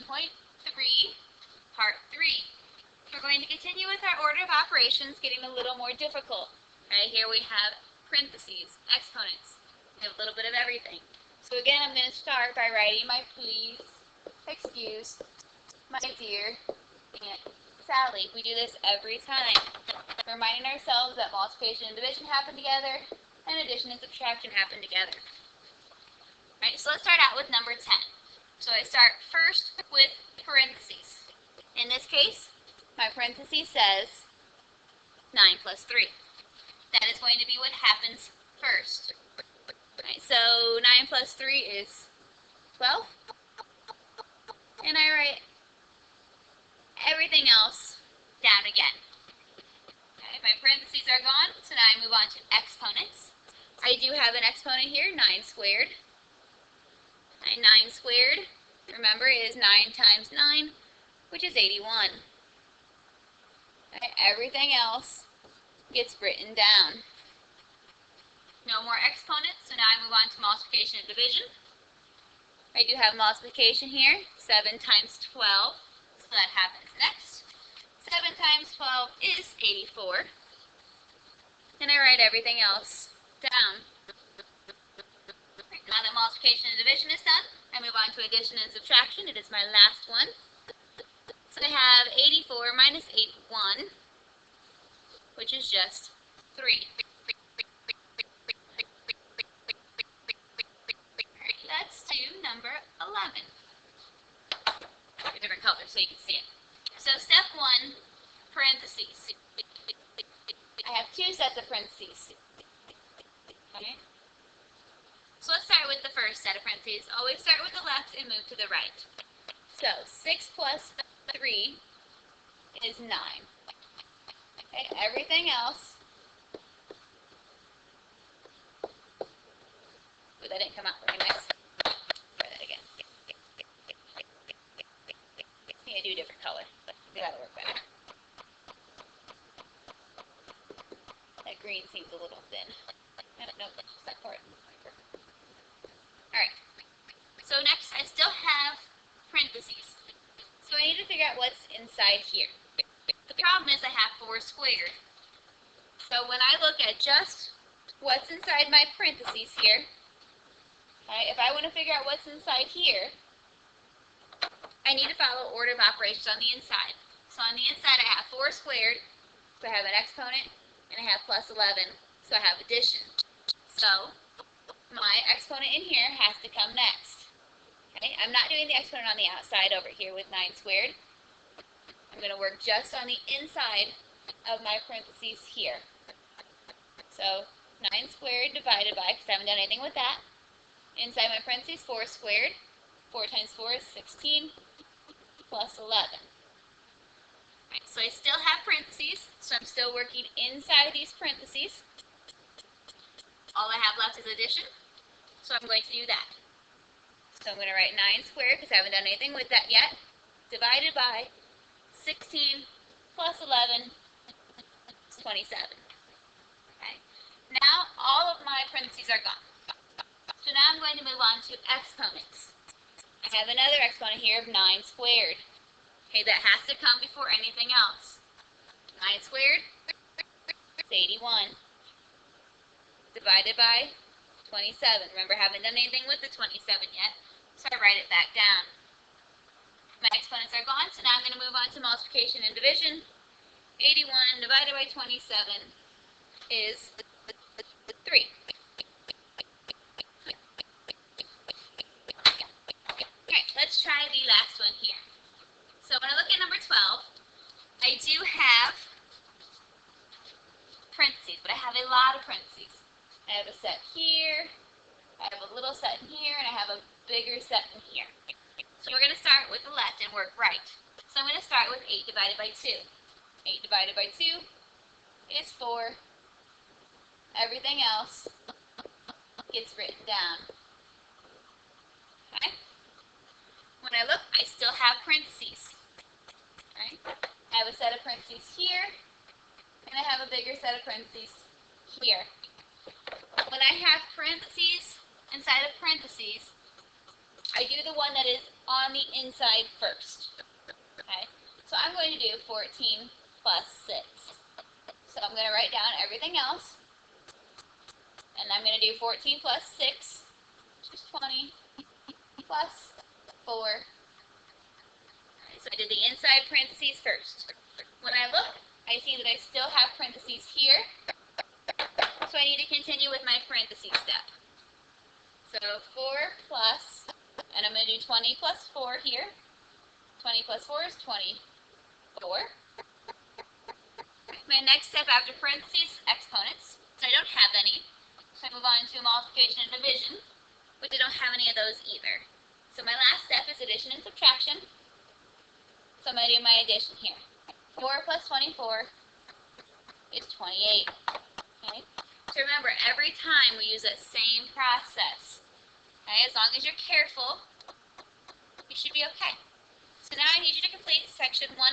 part 3. We're going to continue with our order of operations, getting a little more difficult. Right here we have parentheses, exponents. We have a little bit of everything. So again, I'm going to start by writing my please, excuse, my dear, and Sally. We do this every time, reminding ourselves that multiplication and division happen together, and addition and subtraction happen together. Right, so let's start out with number 10. So I start first with parentheses. In this case, my parentheses says 9 plus 3. That is going to be what happens first. Right, so 9 plus 3 is 12. And I write everything else down again. Okay, my parentheses are gone, so now I move on to exponents. I do have an exponent here, 9 squared. 9 squared, remember, is 9 times 9, which is 81. Okay, everything else gets written down. No more exponents, so now I move on to multiplication and division. I do have multiplication here, 7 times 12, so that happens next. 7 times 12 is 84. And I write everything else down. Now that multiplication and division is done, I move on to addition and subtraction. It is my last one. So I have 84 minus 81, which is just 3. Let's do number 11. A different color so you can see it. So step 1, parentheses. I have 2 sets of parentheses. Okay. So let's start with the first set of parentheses. Always start with the left and move to the right. So 6 plus 3 is 9. Okay, everything else. Ooh, that didn't come out very nice. Try that again. I think I do a different color, but that'll work better. That green seems a little thin. Nope, that part. Alright. So next, I still have parentheses. So I need to figure out what's inside here. The problem is I have 4 squared. So when I look at just what's inside my parentheses here, right, if I want to figure out what's inside here, I need to follow order of operations on the inside. So on the inside I have 4 squared, so I have an exponent, and I have plus 11, so I have addition. So my exponent in here has to come next. Okay, I'm not doing the exponent on the outside over here with 9 squared. I'm going to work just on the inside of my parentheses here. So 9 squared divided by, because I haven't done anything with that. Inside my parentheses, 4 squared. 4 times 4 is 16 plus 11. Right, so I still have parentheses, so I'm still working inside these parentheses. All I have left is addition, so I'm going to do that. So I'm going to write 9 squared, because I haven't done anything with that yet, divided by 16 plus 11 is 27. Okay. Now all of my parentheses are gone. So now I'm going to move on to exponents. I have another exponent here of 9 squared. Okay, that has to come before anything else. 9 squared is 81. Divided by 27. Remember, I haven't done anything with the 27 yet, so I write it back down. My exponents are gone, so now I'm going to move on to multiplication and division. 81 divided by 27 is 3. Alright, let's try the last one here. So when I look at number 12, I do have parentheses, but I have a lot of parentheses. I have a set here, I have a little set in here, and I have a bigger set in here. So we're going to start with the left and work right. So I'm going to start with 8 divided by 2. 8 divided by 2 is 4. Everything else gets written down. Okay? When I look, I still have parentheses. Right? I have a set of parentheses here, and I have a bigger set of parentheses here. When I have parentheses inside of parentheses, I do the one that is on the inside first. Okay, so I'm going to do 14 plus 6. So I'm going to write down everything else, and I'm going to do 14 plus 6, which is 20, plus 4. So I did the inside parentheses first. When I look, I see that I still have parentheses here, so I need to continue with my parentheses step. So 4 plus, and I'm going to do 20 plus 4 here. 20 plus 4 is 24. My next step after parentheses, exponents. So I don't have any. So I move on to multiplication and division, which I don't have any of those either. So my last step is addition and subtraction. So I'm going to do my addition here. 4 plus 24 is 28. Okay? So remember, every time we use that same process. Okay? As long as you're careful, you should be okay. So now I need you to complete section 1